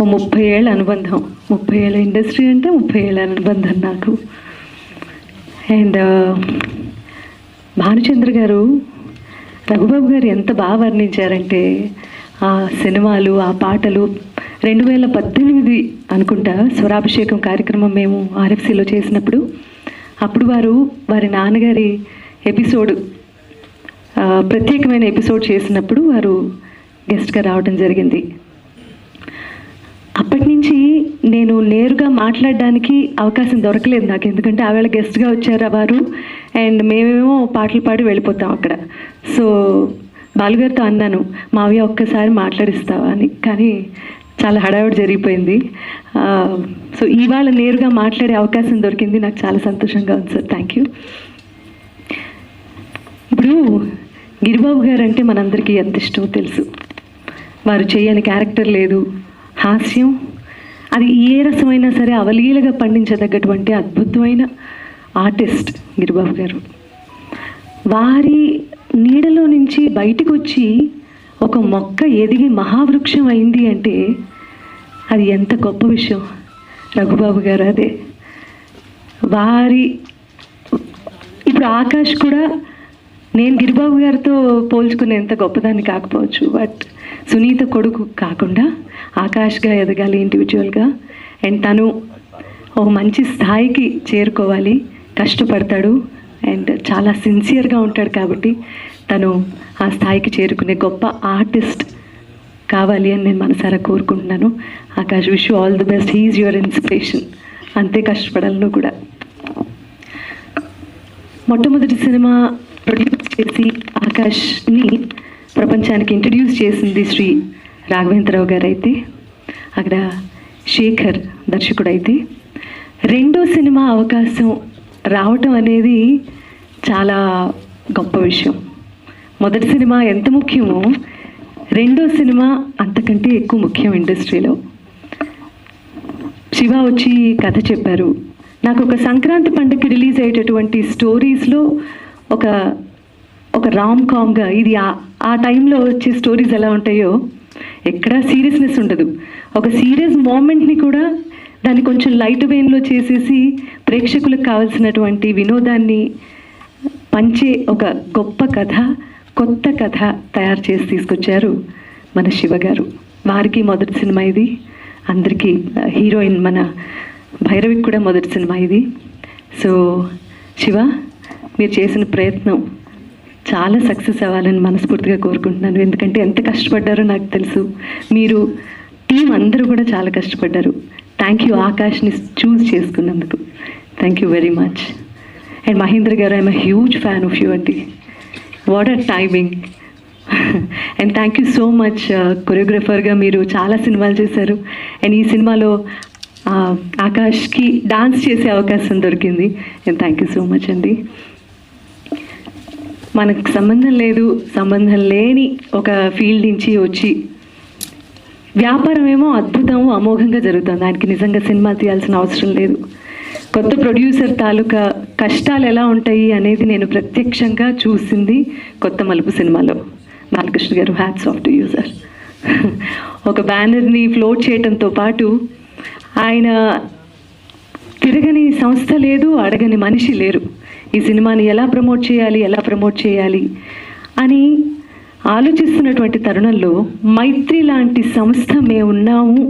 30 ఏళ్ళ అనుబంధం, 30 ఏళ్ళ ఇండస్ట్రీ అంటే 30 ఏళ్ళ అనుబంధం నాకు. అండ్ భానుచంద్ర గారు, రఘుబాబు గారు ఎంత బాగా వర్ణించారంటే ఆ సినిమాలు, ఆ పాటలు. 2018 అనుకుంటా స్వరాభిషేకం కార్యక్రమం మేము ఆర్ఎఫ్సిలో చేసినప్పుడు, అప్పుడు వారి నాన్నగారి ఎపిసోడ్, ప్రత్యేకమైన ఎపిసోడ్ చేసినప్పుడు వారు గెస్ట్గా రావడం జరిగింది. అప్పటి నుంచి నేను నేరుగా మాట్లాడడానికి అవకాశం దొరకలేదు నాకు, ఎందుకంటే ఆవేళ గెస్ట్గా వచ్చారు వారు, అండ్ మేమేమో పాటలు పాడి వెళ్ళిపోతాం అక్కడ. సో బాలుగారితో అన్నాను, మావయ్య ఒక్కసారి మాట్లాడిస్తావా అని, కానీ చాలా హడావుడి జరిగిపోయింది. సో ఇవాళ నేరుగా మాట్లాడే అవకాశం దొరికింది, నాకు చాలా సంతోషంగా ఉంది సార్. Thank you. ఇప్పుడు గిరిబాబు గారు అంటే మనందరికీ ఎంత ఇష్టమో తెలుసు. వారు చేయని క్యారెక్టర్ లేదు. హాస్యం అది ఏ రసమైనా సరే అవలీలగా పండించదగ్గటువంటి అద్భుతమైన ఆర్టిస్ట్ గిరిబాబు గారు. వారి నీడలో నుంచి బయటకు వచ్చి ఒక మొక్క ఎదిగి మహావృక్షం అయింది అంటే అది ఎంత గొప్ప విషయం. రఘుబాబు గారు అదే. ఇప్పుడు ఆకాష్ కూడా నేను గిరిబాబు గారితో పోల్చుకునేంత గొప్పదాన్ని కాకపోవచ్చు, బట్ సునీత కొడుకు కాకుండా ఆకాష్గా ఎదగాలి ఇండివిజువల్గా. అండ్ తను ఒక మంచి స్థాయికి చేరుకోవాలి, కష్టపడతాడు అండ్ చాలా సిన్సియర్గా ఉంటాడు. కాబట్టి తను ఆ స్థాయికి చేరుకునే గొప్ప ఆర్టిస్ట్ కావాలి అని నేను మనసారా కోరుకుంటున్నాను. Akash, wish you all the best. He is your inspiration. అంతే కష్టపడాలి నువ్వు కూడా. మొట్టమొదటి సినిమా ప్రొడ్యూస్ చేసి ఆకాష్ని ప్రపంచానికి ఇంట్రడ్యూస్ చేసింది శ్రీ రాఘవేంద్రరావు గారు అయితే, అక్కడ శేఖర్ దర్శకుడు అయితే, రెండో సినిమా అవకాశం రావటం అనేది చాలా గొప్ప విషయం. మొదటి సినిమా ఎంత ముఖ్యమో రెండో సినిమా అంతకంటే ఎక్కువ ముఖ్యం ఇండస్ట్రీలో. శివ వచ్చి కథ చెప్పారు. నాకు ఒక సంక్రాంతి పండుగకి రిలీజ్ అయ్యేటటువంటి స్టోరీస్లో ఒక రామ్ కామ్గా ఇది ఆ టైంలో వచ్చే స్టోరీస్ ఎలా ఉంటాయో ఎక్కడా సీరియస్నెస్ ఉండదు. ఒక సీరియస్ మూమెంట్ని కూడా దాన్ని కొంచెం లైట్ వెయిన్లో చేసేసి ప్రేక్షకులకు కావాల్సినటువంటి వినోదాన్ని పంచే ఒక గొప్ప కథ, కొత్త కథ తయారు చేసి తీసుకొచ్చారు మన శివ గారు. వారికి మొదటి సినిమా ఇది. అందరికీ హీరోయిన్ మన భైరవికి కూడా మొదటి సినిమా ఇది. సో శివ, మీరు చేసిన ప్రయత్నం చాలా సక్సెస్ అవ్వాలని మనస్ఫూర్తిగా కోరుకుంటున్నాను. ఎందుకంటే ఎంత కష్టపడ్డారో నాకు తెలుసు. మీరు టీం అందరూ కూడా చాలా కష్టపడ్డారు. థ్యాంక్ యూ ఆకాష్ని చూస్ చేసుకున్నందుకు. Thank you very much. And Mahendra garu, I'm a huge fan of you అండి. What a timing. And thank you so much. కొరియోగ్రఫర్గా మీరు చాలా సినిమాలు చేశారు. అండ్ ఈ సినిమాలో ఆకాష్కి డాన్స్ చేసే అవకాశం దొరికింది. And thank you so much అండి. మనకు సంబంధం లేని ఒక ఫీల్డ్ నుంచి వచ్చి వ్యాపారం ఏమో అద్భుతము అమోఘంగా జరుగుతుంది. దానికి నిజంగా సినిమా తీయాల్సిన అవసరం లేదు. కొత్త ప్రొడ్యూసర్ తాలూకా కష్టాలు ఎలా ఉంటాయి అనేది నేను ప్రత్యక్షంగా చూసింది కొత్త మలుపు సినిమాలో. బాలకృష్ణ గారు, hats off to you sir. ఒక బ్యానర్ని ఫ్లోట్ చేయడంతో పాటు ఆయన తిరగని సంస్థ లేదు, అడగని మనిషి లేరు. ఈ సినిమాని ఎలా ప్రమోట్ చేయాలి అని ఆలోచిస్తున్నటువంటి తరుణంలో మైత్రి లాంటి సంస్థ మేము ఉన్నాము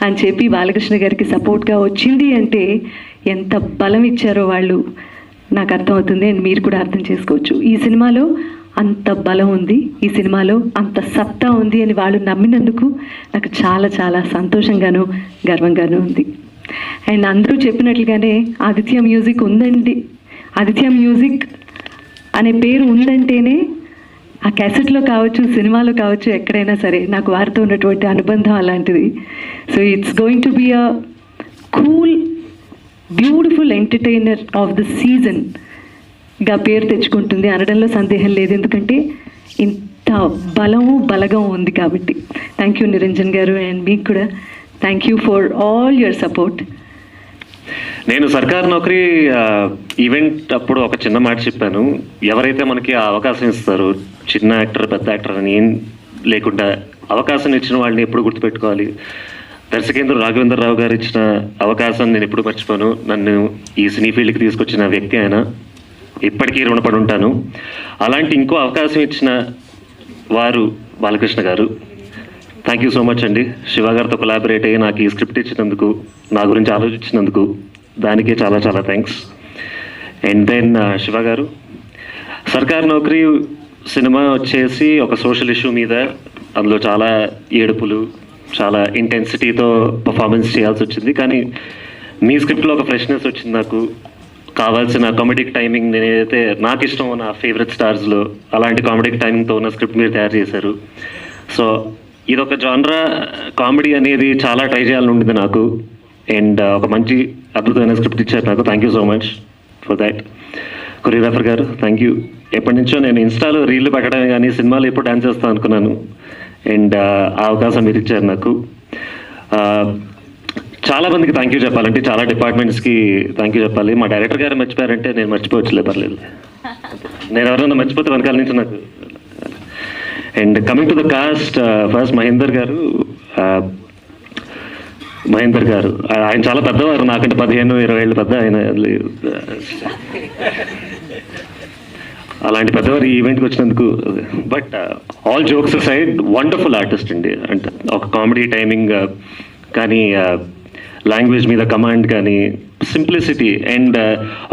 అని చెప్పి బాలకృష్ణ గారికి సపోర్ట్గా వచ్చింది అంటే ఎంత బలం ఇచ్చారో వాళ్ళు నాకు అర్థమవుతుంది. అండ్ మీరు కూడా అర్థం చేసుకోవచ్చు. ఈ సినిమాలో అంత బలం ఉంది, ఈ సినిమాలో అంత సత్తా ఉంది అని వాళ్ళు నమ్మినందుకు నాకు చాలా చాలా సంతోషంగాను గర్వంగాను ఉంది. అండ్ అందరూ చెప్పినట్లుగానే ఆదిత్య మ్యూజిక్ ఉందండి. ఆదిత్య మ్యూజిక్ అనే పేరు ఉందంటేనే ఆ క్యాసెట్లో కావచ్చు, సినిమాలో కావచ్చు, ఎక్కడైనా సరే నాకు వారితో ఉన్నటువంటి అనుబంధం అలాంటిది. So it's going to be a cool, beautiful entertainer of the సీజన్గా పేరు తెచ్చుకుంటుంది అనడంలో సందేహం లేదు. ఎందుకంటే ఇంత బలగం ఉంది కాబట్టి. థ్యాంక్ యూ నిరంజన్ గారు. అండ్ మీకు కూడా thank you for all your support. నేను సర్కార్ నౌకరీ ఈవెంట్ అప్పుడు ఒక చిన్న మాట చెప్పాను. ఎవరైతే మనకి ఆ అవకాశం ఇస్తారో, చిన్న యాక్టర్ పెద్ద యాక్టర్ అని ఏం లేకుండా అవకాశం ఇచ్చిన వాళ్ళని ఎప్పుడు గుర్తుపెట్టుకోవాలి. దర్శకేంద్రుడు రాఘవేంద్రరావు గారు ఇచ్చిన అవకాశాన్ని నేను ఎప్పుడు మర్చిపోను. నన్ను ఈ సినీ ఫీల్డ్కి తీసుకొచ్చిన వ్యక్తి ఆయన, ఇప్పటికీ రుణపడి ఉంటాను. అలాంటి ఇంకో అవకాశం ఇచ్చిన వారు బాలకృష్ణ గారు. థ్యాంక్ యూ సో మచ్ అండి. శివ గారితో కొలాబరేట్ అయ్యి నాకు ఈ స్క్రిప్ట్ ఇచ్చినందుకు, నా గురించి ఆలోచించినందుకు దానికే చాలా చాలా థ్యాంక్స్. అండ్ దెన్ శివ గారు, సర్కార్ నౌకరీ సినిమా వచ్చేసి ఒక సోషల్ ఇష్యూ మీద, అందులో చాలా ఏడుపులు, చాలా ఇంటెన్సిటీతో పర్ఫార్మెన్స్ చేయాల్సి వచ్చింది. కానీ మీ స్క్రిప్ట్లో ఒక ఫ్రెష్నెస్ వచ్చింది. నాకు కావాల్సిన కామెడిక్ టైమింగ్, నేనైతే నాకు ఇష్టం నా ఫేవరెట్ స్టార్స్లో అలాంటి కామెడిక్ టైమింగ్తో ఉన్న స్క్రిప్ట్ మీరు తయారు చేశారు. సో ఇదొక జానరా కామెడీ అనేది చాలా ట్రై చేయాలని ఉండింది నాకు. అండ్ ఒక మంచి అద్భుతమైన స్క్రిప్ట్ ఇచ్చారు నాకు. Thank you so much for that. Choreographer గారు, థ్యాంక్ యూ. ఎప్పటి నుంచో నేను ఇన్స్టాలో రీళ్లు పెట్టడమే కానీ సినిమాలో ఎప్పుడు డాన్స్ చేస్తాను అనుకున్నాను. అండ్ ఆ అవకాశం మీరు ఇచ్చారు నాకు. చాలా మందికి థ్యాంక్ యూ చెప్పాలంటే, చాలా డిపార్ట్మెంట్స్కి థ్యాంక్ యూ చెప్పాలి. మా డైరెక్టర్ గారు మర్చిపోయారంటే నేను మర్చిపోవచ్చులే, పర్లేదు. నేను ఎవరైనా మర్చిపోతే వెనకాల నుంచి నాకు. And coming to the cost, first Mahender గారు. ఆయన చాలా పెద్దవారు, నాకంటే 15-20 ఏళ్ళు పెద్ద ఆయన. అలాంటి పెద్దవారు ఈ ఈవెంట్కి వచ్చినందుకు. But all jokes side, wonderful artist అండి. అంటే ఒక కామెడీ టైమింగ్ కానీ, లాంగ్వేజ్ మీద కమాండ్ కానీ, సింప్లిసిటీ. అండ్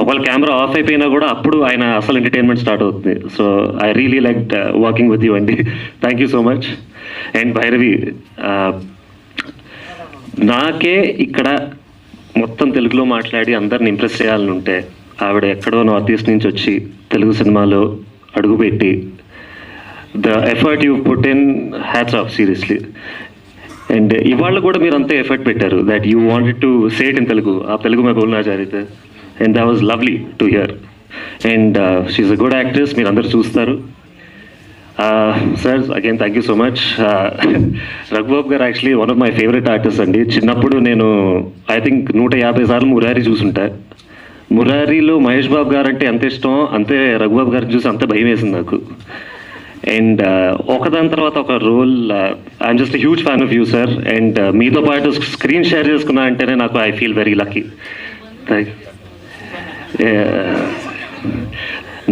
ఒకవేళ కెమెరా ఆఫ్ అయిపోయినా కూడా అప్పుడు ఆయన అసలు ఎంటర్టైన్మెంట్ స్టార్ట్ అవుతుంది. So I really like working with you అండి. Thank you so much. And Bhairavi, నాకే ఇక్కడ మొత్తం తెలుగులో మాట్లాడి అందరిని ఇంప్రెస్ చేయాలని ఉంటే, ఆవిడ ఎక్కడో నార్త్ ఈస్ట్ నుంచి వచ్చి తెలుగు సినిమాలో అడుగుపెట్టి the effort you put in, hats off seriously. And ఇవాళ కూడా మీరు అంతే ఎఫర్ట్ పెట్టారు, that you wanted to say it in Telugu. ఆ తెలుగు మే బోల్నా చాహతే, and that was lovely to hear. And she's a good actress, మీరు అందరూ చూస్తారు. Sir again thank you so much. Raghubabu garu actually one of my favourite artist అండి. చిన్నప్పుడు నేను ఐ థింక్ 150 సార్లు మురారి చూసుంటా. మురారిలో మహేష్ బాబు గారు అంటే ఎంత ఇష్టం, అంతే రఘుబాబు గారిని చూసి అంతే భయం వేసింది నాకు. అండ్ ఒకదాని తర్వాత ఒక role, I'm just huge fan of you sir. And మీతో పాటు స్క్రీన్ షేర్ చేసుకున్నా అంటేనే నాకు ఐ ఫీల్ వెరీ లక్కీ.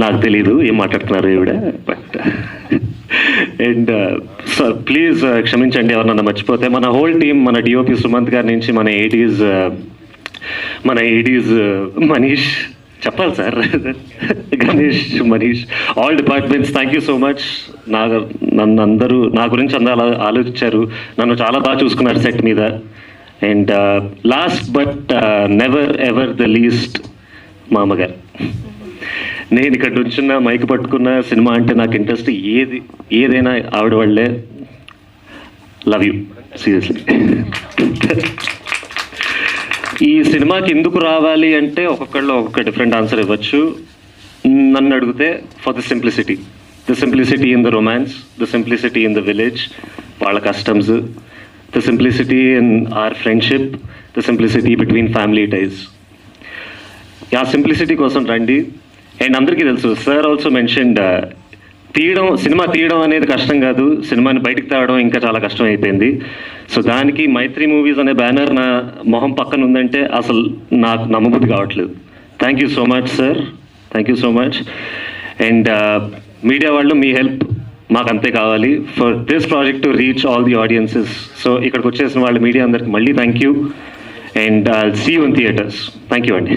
నాకు తెలీదు ఏం మాట్లాడుతున్నారు ఈవిడ, బట్ అండ్ సార్ ప్లీజ్ క్షమించండి ఎవరన్నా మర్చిపోతే. మన హోల్ టీమ్, మన డిఓపి సుమంత్ గారి నుంచి మన ఏడీస్ మనీష్, చెప్పాలి sir, Ganesh, Manish, all departments, thank you so much. నన్ను అందరూ నా గురించి అందరూ ఆలోచించారు, నన్ను చాలా బాగా చూసుకున్నారు సెట్ మీద. And last but never ever the least మా అమ్మగారు. నేను ఇక్కడ నుంచున్న మైక్ పట్టుకున్న సినిమా అంటే నాకు ఇంట్రెస్ట్ ఏదైనా ఆవిడ వాళ్ళే. Love you seriously. ఈ సినిమాకి ఎందుకు రావాలి అంటే ఒక్కొక్కళ్ళు ఒక్కొక్క డిఫరెంట్ ఆన్సర్ ఇవ్వచ్చు. నన్ను అడిగితే for the simplicity in the romance, the simplicity in the village, వాళ్ళ customs, the simplicity in our friendship, the simplicity between family ties. ఆ సింప్లిసిటీ కోసం రండి. అండ్ అందరికీ తెలుసు, సార్ ఆల్సో మెన్షన్డ్, సినిమా తీయడం అనేది కష్టం కాదు, సినిమాని బయటకు తేవడం ఇంకా చాలా కష్టం అయిపోయింది. సో దానికి మైత్రి మూవీస్ అనే బ్యానర్ నా మొహం పక్కన ఉందంటే అసలు నాకు నమ్మబుద్ధి కావట్లేదు. Thank you so much sir, thank you so much. And media వాళ్ళు మీ హెల్ప్ మాకు అంతే కావాలి for this project to reach all the audiences. So ఇక్కడికి వచ్చేసిన వాళ్ళు మీడియా అందరికి మళ్ళీ thank you. And see you in theatres. Thank you అండి.